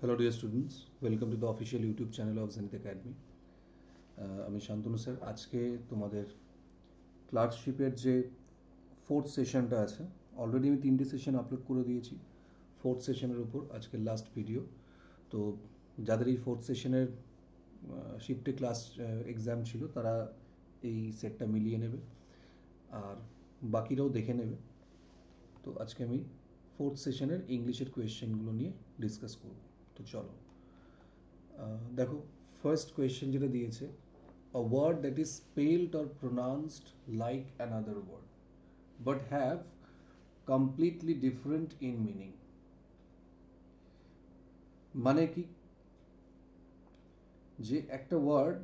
Hello dear students, welcome to the official YouTube channel of Zenith Academy. আমি Shantanu sir. আজকে তোমাদের ক্লার্কশিপের যে fourth সেশনটা আছে, অলরেডি আমি 3টে সেশন আপলোড করে দিয়েছি। ফোর্থ সেশনের উপর আজকের লাস্ট ভিডিও। তো যাদের এই ফোর্থ সেশনের শিফটে ক্লাস এক্সাম ছিল তারা এই সেটটা মিলিয়ে নেবে, আর বাকিরাও দেখে নেবে। তো আজকে আমি ফোর্থ সেশনের ইংলিশের কোয়েশ্চেনগুলো নিয়ে ডিসকাস করব। তো চলো দেখো, ফার্স্ট কোয়েশ্চেন যেটা দিয়েছে, a word that is spelled or pronounced like another word but have completely different in meaning। মানে কি, যে একটা ওয়ার্ড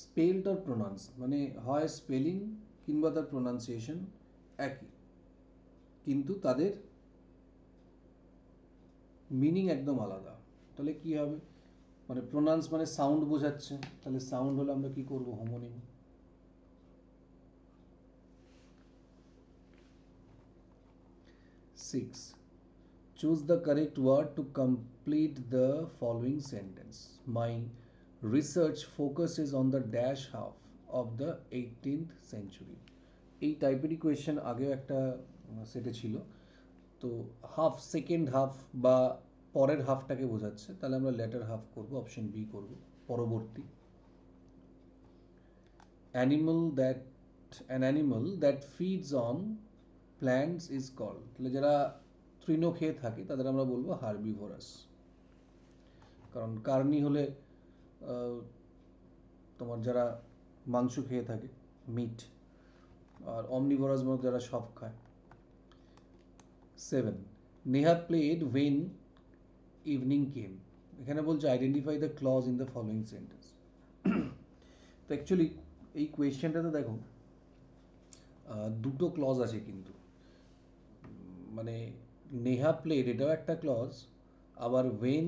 স্পেলড অর প্রোনাউন্স, মানে হয় স্পেলিং কিংবা তার প্রোনাউন্সিয়েশন একই, কিন্তু তাদের মিনিং একদম আলাদা। তাহলে কি হবে? মানে প্রোনাউন্স মানে সাউন্ড বোঝাচ্ছে, তাহলে সাউন্ড হলে আমরা কি করব? Homonym. 6. Choose the correct word to complete the following sentence. My research focuses on the dash half of the 18th century. এই টাইপেরই কোয়েশ্চেন আগেও একটা সেটে ছিল। তো হাফ, সেকেন্ড হাফ বা পরের হাফটাকে বোঝাচ্ছে, তাহলে আমরা লেটার হাফ করব, অপশন বি করব, পরবর্তী। An animal that feeds on plants is called, তাহলে যারা তৃণ খেয়ে থাকে তাদের আমরা বলবো হার্বিভোরাস। কারণ কার্নি হলে তোমার যারা মাংস খেয়ে থাকে, মিট, আর অমনিভোরাস মানে যারা সব খায়। 7. Neha played when evening came, এখানে বলছে identify the clause in the following sentence. তো অ্যাকচুয়ালি এই কোয়েশ্চেনটাতে দেখো দুটো ক্লজ আছে, কিন্তু মানে নেহা প্লেড এটাও একটা ক্লজ, আবার ওয়েন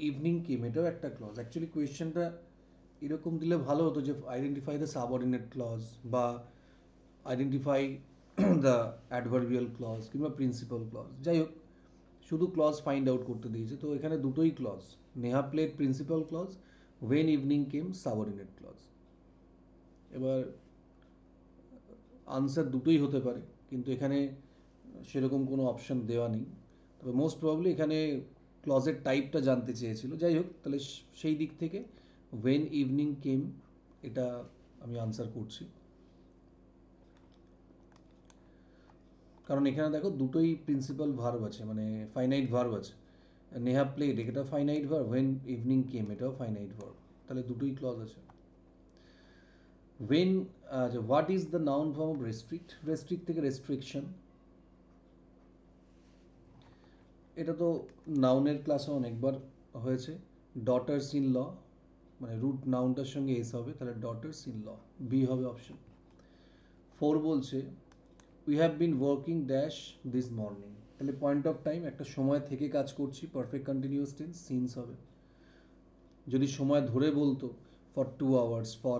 ইভিনিং কেম এটাও একটা ক্লজ। অ্যাকচুয়ালি কোয়েশ্চেনটা এরকম দিলে ভালো হতো যে আইডেন্টিফাই দ্য সাবঅর্ডিনেট ক্লজ বা আইডেন্টিফাই দ্য অ্যাডভার্বিয়াল ক্লজ কিংবা প্রিন্সিপাল ক্লজ। যাই হোক, শুধু ক্লজ ফাইন্ড আউট করতে দিয়েছে। তো এখানে দুটোই clause, Neha played principal clause, when evening came subordinate clause. এবার আনসার দুটোই হতে পারে, কিন্তু এখানে সেরকম কোনো অপশন দেওয়া নেই। তবে মোস্ট প্রবাবলি এখানে ক্লজের টাইপটা জানতে চেয়েছিল। যাই হোক, তাহলে সেই দিক থেকে ওয়েন ইভিনিং কেম এটা আমি আনসার করছি। কারণ এখানে দেখো দুটোই প্রিন্সিপাল ভার্ব আছে, মানে ফাইনাইট ভার্ব আছে। নেহা প্লেড এটা finite verb, when evening came এটাও ফাইনাইট ভার্ব, তাহলে দুটোই ক্লজ আছে। When what is the noun form of restrict? Restrict থেকে রেস্ট্রিকশন, এটা তো নাউনের ক্লাসে অনেকবার হয়েছে। ডটার্স ইন ল, মানে রুট নাউনটার সঙ্গে এস হবে, তাহলে ডটার্স ইন ল, বি হবে অপশন। 4 বলছে we have been working dash this morning, তাহলে পয়েন্ট অফ টাইম, একটা সময় থেকে কাজ করছি, পারফেক্ট কন্টিনিউয়াস টেন্স, সিন্স হবে। যদি সময় ধরে বলতো for 2 hours, for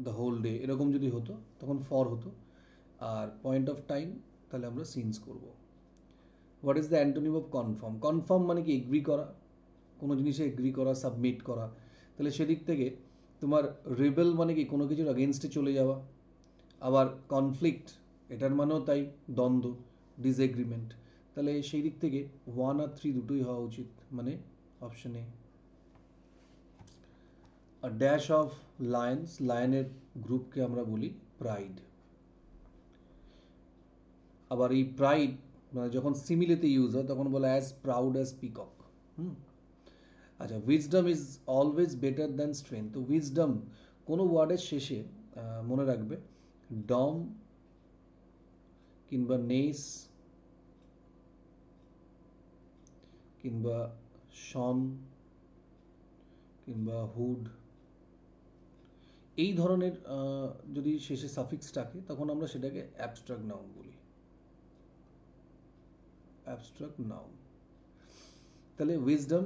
the whole day, এরকম যদি হতো তখন ফর হতো, আর পয়েন্ট অফ টাইম তাহলে আমরা সিন্স করব। What is the antonym of confirm? Confirm মানে কি? এগ্রি করা, কোনো জিনিসে এগ্রি করা, সাবমিট করা। তাহলে সেদিক থেকে তোমার রেবেল মানে কি? কোনো কিছুর আগেনস্টে চলে যাওয়া। আবার কনফ্লিক্ট এটার মানেও তাই, দ্বন্দ্ব, ডিসএগ্রিমেন্ট। তাহলে সেই দিক থেকে 1 আর 3 দুটোই হওয়া উচিত, মানে option A. A dash of lions, লায়নের গ্রুপকে আমরা বলি প্রাইড। আবার এই প্রাইড মানে যখন সিমিলেতে ইউজ হয় তখন বলে অ্যাজ প্রাউড অ্যাজ পিকক। আচ্ছা, wisdom is always better than strength. তো উইজডম কোনো ওয়ার্ডের শেষে মনে রাখবে ডম কিংবা নেস কিংবা শন কিংবা হুড, এই ধরনের যদি শেষে সাফিক্স থাকে তখন আমরা সেটাকে অ্যাবস্ট্রাক্ট নাউন বলি, অ্যাবস্ট্রাক্ট নাউন। তাহলে wisdom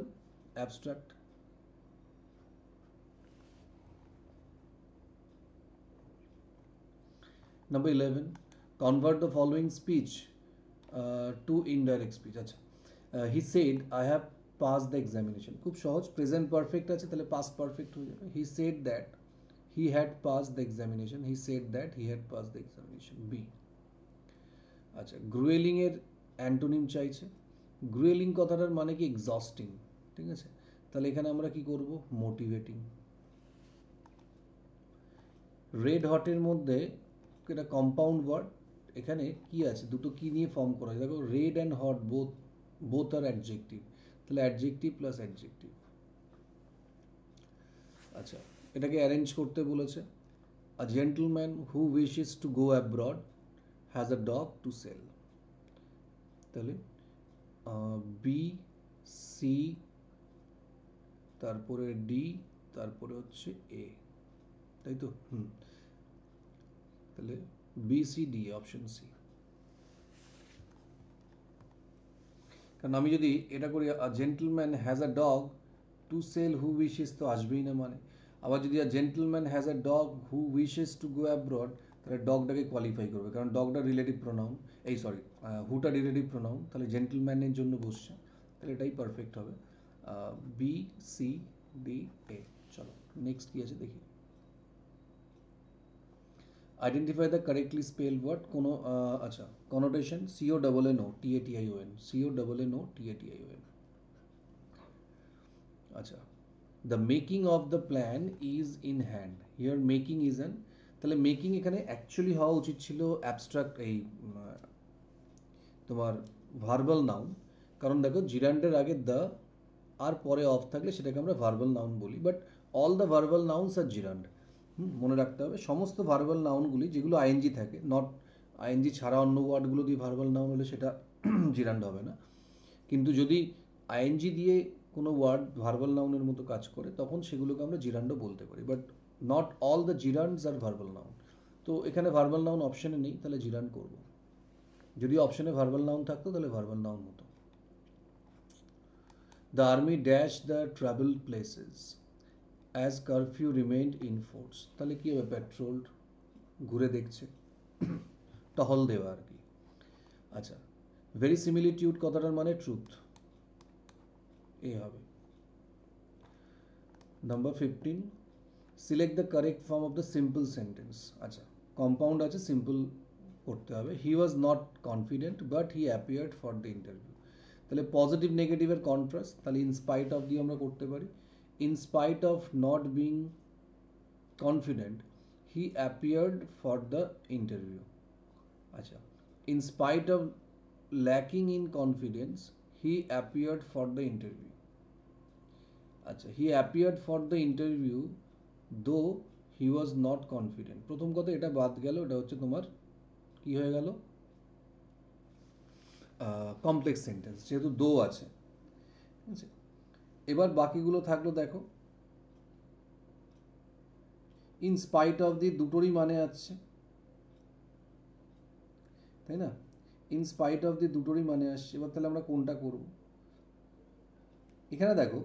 abstract. Number 11, convert the following speech to indirect speech. আচ্ছা, he said I have pass the examination, খুব সহজ, প্রেজেন্ট পারফেক্ট আছে তাহলে পাস্ট পারফেক্ট হয়ে যাবে। He said that he had pass the examination, he said that he had pass the examination, B. আচ্ছা, gruelling এর antonym চাইছে। গ্রুয়েলিং কথাটার মানে কি এক্সস্টিং, ঠিক আছে, তাহলে এখানে আমরা কি করব, মোটিভেটিং। রেড হটের মধ্যে এটা কম্পাউন্ড ওয়ার্ড, এখানে কি আছে, দুটো কি নিয়ে ফর্ম করা হয় দেখো, red and hot both are adjective, তাহলে অ্যাডজেক্টিভ প্লাস অ্যাডজেক্টিভ। আচ্ছা, এটাকে অ্যারেঞ্জ করতে বলেছে। A gentleman who wishes to go abroad has a dog to sell, তাহলে বি, সি, তারপরে ডি, তারপরে হচ্ছে এ, তাই তো? তাহলে B C D, option C. কারণ আমি যদি এটা করি, a gentleman has a dog to sell who wishes, তো আসবেই না মানে। আবার যদি a gentleman has a dog who wishes to go abroad, তাহলে ডগটাকে কোয়ালিফাই করবে, কারণ ডগটা রিলেটিভ প্রোনাউন, এই সরি, হুটা রিলেটিভ প্রোনাউন, তাহলে জেন্টলম্যানের জন্য বসছে, তাহলে এটাই পারফেক্ট হবে। B, C, D, A. চলো নেক্সট কি আছে দেখি। Identify the correctly spelled word, কোনো আচ্ছা, connotation, C O double N O T A T I O N, C O double N O T A T I O N. আচ্ছা, the making of the plan is in hand, here making is an, তাহলে making এখানে actually হওয়া উচিত ছিল abstract, এই তোমার verbal noun, কারণ দেখো জিরান্ডের আগে দ্য আর পরে অফ থাকলে সেটাকে আমরা ভার্বাল নাউন বলি, but all the verbal nouns are জিরান্ড। মনে রাখতে হবে সমস্ত ভার্বাল নাউনগুলি যেগুলো আইএনজি থাকে, নট আইএনজি ছাড়া অন্য ওয়ার্ডগুলো দিয়ে ভার্বাল নাউন হলে সেটা জিরান্ড হবে না, কিন্তু যদি আইএনজি দিয়ে কোনো ওয়ার্ড ভার্বাল নাউনের মতো কাজ করে তখন সেগুলোকে আমরা জিরান্ডও বলতে পারি, but not all the gerunds are verbal noun. তো এখানে ভার্বাল নাউন অপশনে নেই, তাহলে জিরান্ড করব। যদি অপশনে ভার্বাল নাউন থাকতো তাহলে ভার্বাল নাউন হতো। The army dash the travel places as curfew remained in force, তাহলে কী হবে, পেট্রোল ঘুরে দেখছে, টহল দেওয়া আর কি। আচ্ছা, ভেরিসিমিলিটিউড কথাটার মানে ট্রুথ, এ হবে। Number 15, select the correct form of the simple sentence. আচ্ছা, কম্পাউন্ড আছে, সিম্পল করতে হবে। He was not confident but he appeared for the interview, তাহলে পজিটিভ নেগেটিভের কন্ট্রাস্ট, তাহলে ইনস্পাইট অফ দিয়ে আমরা করতে পারি। In spite of not being confident he appeared for the interview. আচ্ছা, in spite of lacking in confidence he appeared for the interview. আচ্ছা, he appeared for the interview though he was not confident, প্রথম কথা এটা বাদ গেল, এটা হচ্ছে তোমার কি হয়ে গেল, কমপ্লেক্স সেন্টেন্স, যেহেতু দো আছে, ঠিক আছে। এবার বাকিগুলো থাকলো দেখো, ইন স্পাইট অফ দি দুটোরই মানে আসছে, তাই না, ইন স্পাইট অফ দি দুটোরই মানে আসছে, এবার তাহলে আমরা কোনটা করব, এখানে দেখো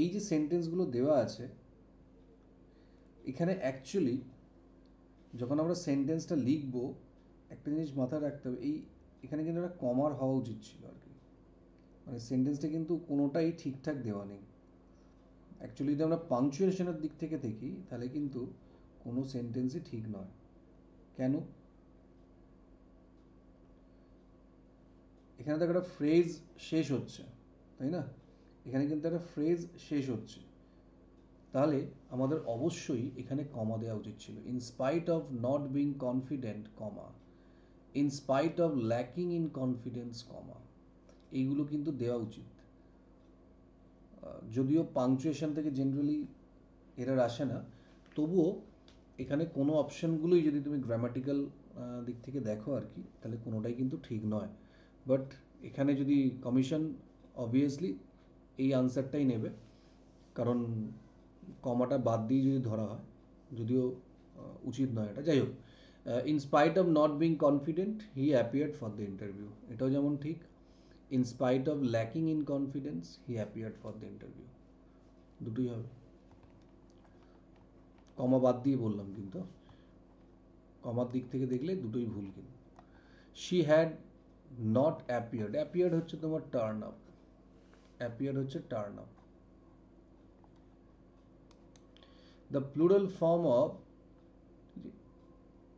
এই যে সেন্টেন্সগুলো দেওয়া আছে এখানে অ্যাকচুয়ালি যখন আমরা সেন্টেন্সটা লিখবো একটা জিনিস মাথায় রাখতে হবে, এই এখানে কিন্তু একটা কমার হওয়া উচিত ছিল আর কি, মানে সেন্টেন্সটা কিন্তু কোনোটাই ঠিকঠাক দেওয়া নেই। অ্যাকচুয়ালি যদি আমরা পাংচুয়েশনের দিক থেকে দেখি তাহলে কিন্তু কোনো সেন্টেন্সই ঠিক নয়। কেন, এখানে তো একটা ফ্রেজ শেষ হচ্ছে, তাই না, এখানে কিন্তু একটা ফ্রেজ শেষ হচ্ছে, তাহলে আমাদের অবশ্যই এখানে কমা দেওয়া উচিত ছিল, in spite of not being confident comma, in spite of lacking in confidence comma, এইগুলো কিন্তু দেওয়া উচিত। যদিও পাংচুয়েশন থেকে জেনারেলি এরার আসে না, তবুও এখানে কোনো অপশানগুলোই যদি তুমি গ্রামাটিক্যাল দিক থেকে দেখো আর কি, তাহলে কোনোটাই কিন্তু ঠিক নয়, বাট এখানে যদি কমিশন অবভিয়াসলি এই আনসারটাই নেবে, কারণ কমাটা বাদ দিয়ে যদি ধরা হয়, যদিও উচিত নয় এটা, যাই হোক, in spite of not being confident he appeared for the interview, এটাও যেমন ঠিক, in spite of lacking in confidence he appeared for the interview, দুটোই হবে। কমা বাদ দিয়ে বললাম কিন্তু, কমার দিক থেকে দেখলে দুটোই ভুল কিন্তু। she had not appeared. Appeared হচ্ছে তোমার turn up. Appeared হচ্ছে turn up. The plural form of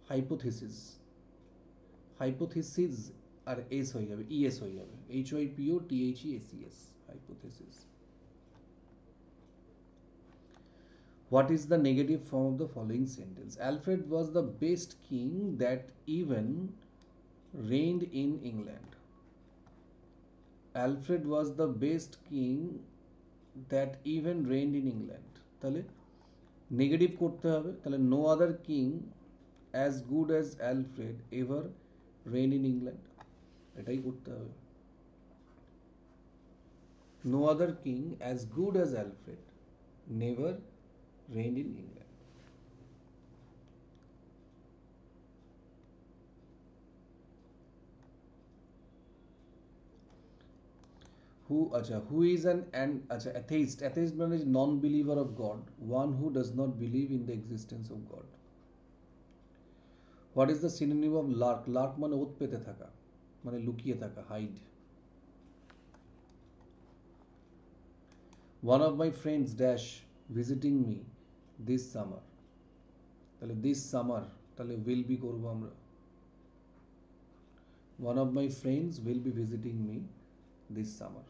hypothesis. Hypothesis R s হয়ে যাবে, es হয়ে যাবে, hypotheses. Hypothesis. What is the negative form of the following sentence? Alfred was the best king that even reigned in England. Alfred was the best king that even reigned in England. তাহলে negative করতে হবে, তাহলে no other king as good as Alfred ever reigned in England, এটাই করতে হবে। No other king as good as Alfred never reigned in England. Who is an atheist? Atheist means non-believer of God, one who does not believe in the existence of God. What is the synonym of lark? Lark মানে ওত পেতে থাকা, মানে লুকিয়ে থাকা, hide. One of my friends dash visiting me this summer. তাহলে this summer তাহলে will be করব আমরা। One of my friends will be visiting me this summer.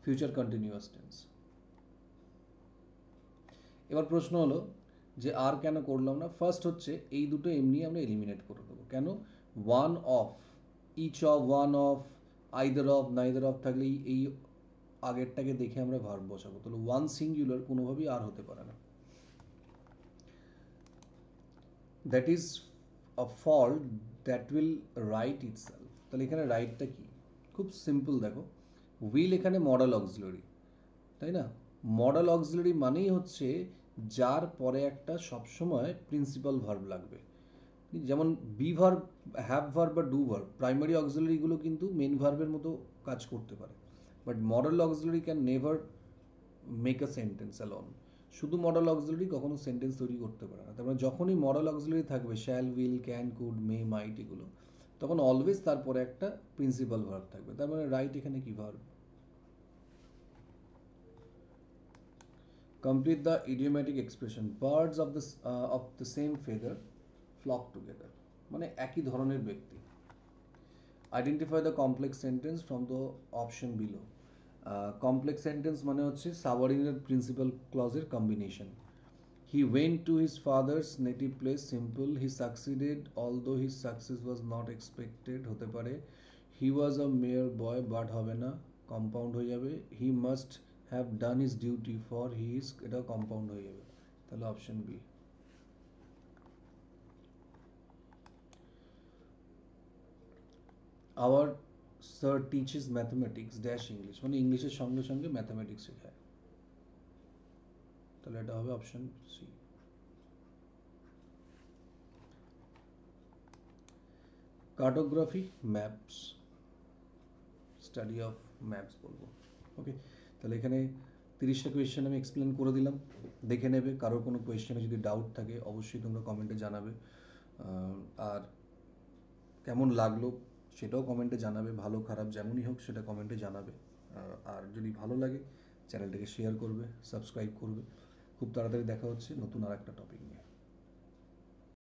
Future continuous tense. এবার প্রশ্ন হলো যে আর কেন করলাম না? ফার্স্ট হচ্ছে এই দুটো এমনি আমরা এলিমিনেট করে দেবো। কেন? One of, each of, one of, either of, neither of থাকলে এই আগেরটাকে দেখে আমরা ভার্ব বসাবো, তাহলে ওয়ান সিঙ্গুলার কোনোভাবেই আর হতে পারে না। That is a fault that will write itself. তাহলে এখানে রাইটটা কি? খুব সিম্পল, দেখো উইল এখানে মডেল অক্সিলারি, তাই না? মডেল অক্সিলারি মানেই হচ্ছে যার পরে একটা সবসময় প্রিন্সিপাল ভার্ব লাগবে। যেমন বি ভার্ব, হ্যাভ ভার্ব বা ডু ভার্ব, প্রাইমারি অক্সিলারিগুলো কিন্তু মেন ভার্বের মতো কাজ করতে পারে, but modal auxiliary can never make a sentence alone. শুধু মডেল অক্সিলারি কখনো সেন্টেন্স তৈরি করতে পারে না। তার মানে যখনই মডেল অক্সিলারি থাকবে, শ্যাল, উইল, ক্যান, কুড, মে, মাইট, এগুলো, তখন অলওয়েজ তারপরে একটা প্রিন্সিপাল ভার্ব থাকবে। তার মানে রাইট এখানে কি verb? Complete the idiomatic expression. Birds of the same feather flock together. মানে একই ধরনের ব্যক্তি। Identify the complex sentence from the option below. Complex sentence মানে হচ্ছে subordinate principal clause-এর combination. He went to his father's native place. Simple. He succeeded although his success was not expected. হতে পারে he was a mere boy, but হবে না, compound হয়ে যাবে। He must have done his duty for his, এটা compound হয়ে যাবে, তাহলে option B. Our sir teaches mathematics dash English, মানে ইংলিশের সঙ্গে সঙ্গে ম্যাথমেটিক্স শেখায়, তাহলে এটা হবে option C. Cartography, maps, study of maps বলবো। ওকে, তাহলে এখানে 30টা কোয়েশ্চেন আমি এক্সপ্লেন করে দিলাম, দেখে নেবে। কারোর কোনো কোয়েশ্চেনে যদি ডাউট থাকে অবশ্যই তোমরা কমেন্টে জানাবে, আর কেমন লাগলো সেটাও কমেন্টে জানাবে, ভালো খারাপ যেমনই হোক সেটা কমেন্টে জানাবে। আর যদি ভালো লাগে চ্যানেলটাকে শেয়ার করবে, সাবস্ক্রাইব করবে। খুব তাড়াতাড়ি দেখা হচ্ছে নতুন আর একটা টপিক নিয়ে।